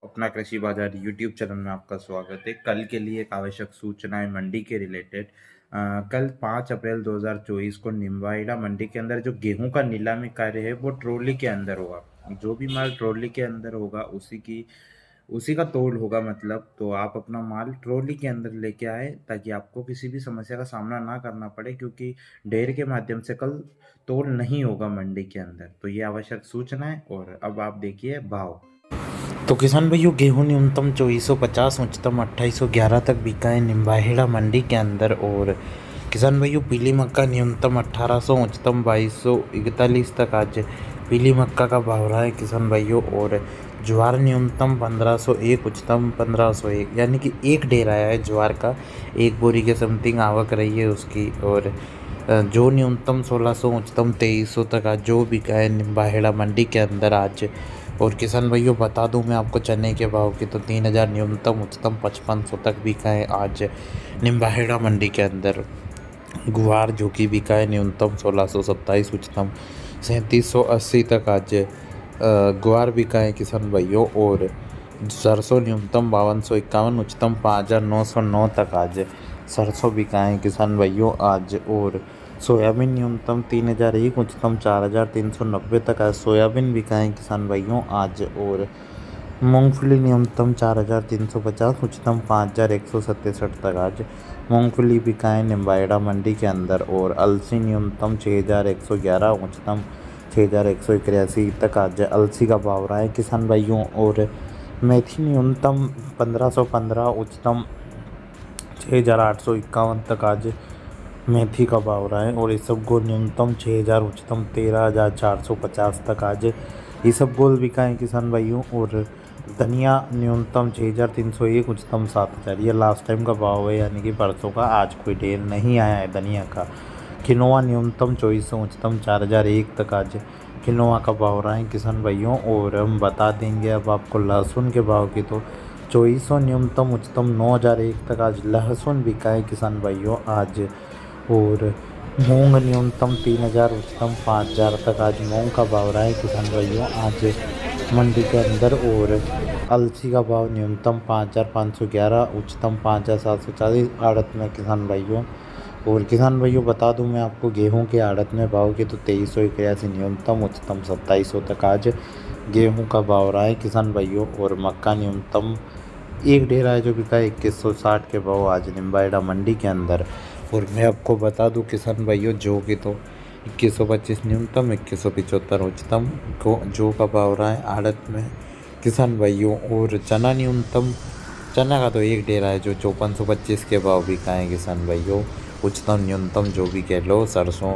अपना कृषि बाजार यूट्यूब चैनल में आपका स्वागत है। कल के लिए एक आवश्यक सूचना है मंडी के रिलेटेड। कल 5 अप्रैल 2024 को निम्बाहेड़ा मंडी के अंदर जो गेहूं का नीलामी कार्य है वो ट्रॉली के अंदर होगा। जो भी माल ट्रॉली के अंदर होगा उसी का तोल होगा। मतलब तो आप अपना माल ट्रॉली के अंदर लेके आए ताकि आपको किसी भी समस्या का सामना ना करना पड़े, क्योंकि ढेर के माध्यम से कल तोल नहीं होगा मंडी के अंदर। तो ये आवश्यक सूचना है। और अब आप देखिए भाव। तो किसान भाइयों, गेहूं न्यूनतम 2450, उच्चतम 2811 तक बिका है निम्बाहेड़ा मंडी के अंदर। और किसान भाइयों, पीली मक्का न्यूनतम 1800, उच्चतम 2241 तक आज पीली मक्का का भाव रहा है किसान भाइयों। और ज्वार न्यूनतम 1501, उच्चतम 1501, यानी कि एक ढेर आया है ज्वार का। एक बोरी के समथिंग आवक रही है उसकी। और जो न्यूनतम 1600, उच्चतम 2300 तक आज जो बिका है निम्बाहेड़ा मंडी के अंदर आज। और किसान भाइयों, बता दूं मैं आपको चने के भाव की, तो 3000 न्यूनतम, उच्चतम 5500 तक बिका है आज निम्बाहेड़ा मंडी के अंदर। गुवार जो कि बिका है न्यूनतम 1627, उच्चतम 3780 तक आज गुवार बिका है किसान भाइयों। और सरसों न्यूनतम 5251, उच्चतम 5909 तक आज सरसों बिका है किसान भाइयों आज। और सोयाबीन न्यूनतम 3001, उच्चतम 4390 तक आज सोयाबीन बिका है किसान भाइयों आज। और मूंगफली न्यूनतम 4350, उच्चतम 5167 तक आज मूंगफली बिका है निम्बाहेड़ा मंडी के अंदर। और अलसी न्यूनतम 6111, उच्चतम 6181 तक आज अलसी का भाव रहा है किसान भाइयों। और मेथी न्यूनतम 1515, उच्चतम 6851 तक आज मेथी का भाव रहा है। और इसबगोल न्यूनतम 6000, उच्चतम 13450 तक आज इसबगोल बिका है किसान भाइयों। और धनिया न्यूनतम 6301, उच्चतम 7000, ये लास्ट टाइम का भाव है, यानी कि परसों का। आज कोई ढेर नहीं आया है धनिया का। किनोवा न्यूनतम 2400, उच्चतम 4001 तक आज किनोवा का भाव रहा है किसान भाइयों। और हम बता देंगे अब आपको लहसुन के भाव की, तो 2400 न्यूनतम, उच्चतम 9001 तक आज लहसुन बिका है किसान भाइयों आज। और मूंग न्यूनतम 3000, उच्चतम 5000 तक आज मूंग का भाव रहा है किसान भाइयों आज मंडी के अंदर। और अलसी का भाव न्यूनतम 5511, उच्चतम 5740 आड़त में किसान भाइयों। और किसान भाइयों, बता दूं मैं आपको गेहूं के आड़त में भाव की, तो 2381 न्यूनतम, उच्चतम 2700 तक आज गेहूं का भाव रहा है किसान भाइयों। और मक्का न्यूनतम एक ढेर है जो बिका है 2160 के भाव आज निम्बाहेड़ा मंडी के अंदर। और मैं आपको बता दूं किसान भाइयों, जो कि तो 2125 न्यूनतम, 2175 उच्चतम को जो का भाव रहा है आड़त में किसान भाइयों। और चना न्यूनतम, चना का तो एक ढेर है जो 5425 के भाव बिका है किसान भाइयों। उच्चतम न्यूनतम जो भी कह लो। सरसों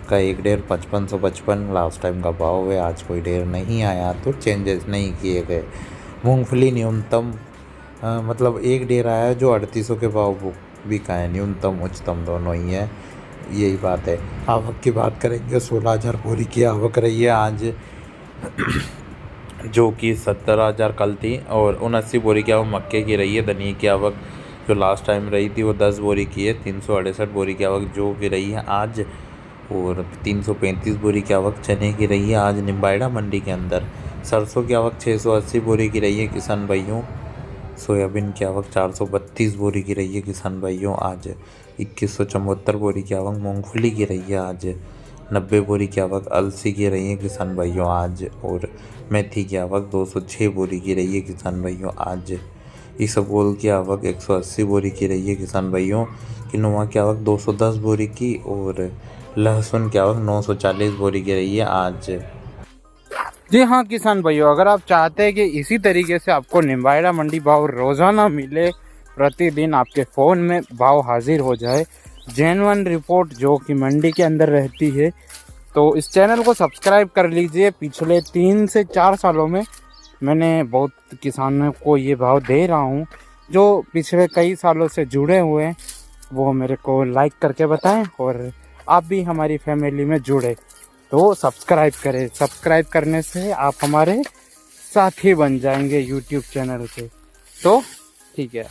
का एक ढेर 5555 लास्ट टाइम का भाव है, आज कोई ढेर नहीं आया तो चेंजेस नहीं किए गए। मूंगफली न्यूनतम मतलब एक ढेर आया है जो 3800 के भाव बिका है, न्यूनतम उच्चतम दोनों ही है, यही बात है। आवक की बात करेंगे, 16000 बोरी की आवक रही है आज, जो कि 17000 कल थी। और 79 बोरी की आवक मक्के की रही है। धनिया की आवक जो लास्ट टाइम रही थी वो 10 बोरी की है। 368 बोरी की आवक जो की रही है आज। और 335 बोरी की आवक चने की रही है आज निम्बाहेड़ा मंडी के अंदर। सरसों की आवक 680 बोरी की रही है किसान भाइयों। सोयाबीन की आवक 432 बोरी की रही है किसान भाइयों आज। 2174 बोरी की आवक मूंगफली की रही है आज। 90 बोरी की आवक अलसी की रही है किसान भाइयों आज। और मेथी की आवक 206 बोरी की रही है किसान भाइयों आज। इसबगोल की आवक 180 बोरी की रही है किसान भाइयों। किनोवा की आवक 210 बोरी की। और लहसुन की आवक 940 बोरी की रही है आज। जी हाँ किसान भाइयों, अगर आप चाहते हैं कि इसी तरीके से आपको निम्बाहेड़ा मंडी भाव रोज़ाना मिले, प्रतिदिन आपके फ़ोन में भाव हाजिर हो जाए, जेन्युइन रिपोर्ट जो कि मंडी के अंदर रहती है, तो इस चैनल को सब्सक्राइब कर लीजिए। पिछले 3 से 4 सालों में मैंने बहुत किसानों को ये भाव दे रहा हूँ। जो पिछले कई सालों से जुड़े हुए हैं वो मेरे को लाइक करके बताएं, और आप भी हमारी फैमिली में जुड़े तो सब्सक्राइब करें। सब्सक्राइब करने से आप हमारे साथी बन जाएंगे यूट्यूब चैनल के। तो ठीक है।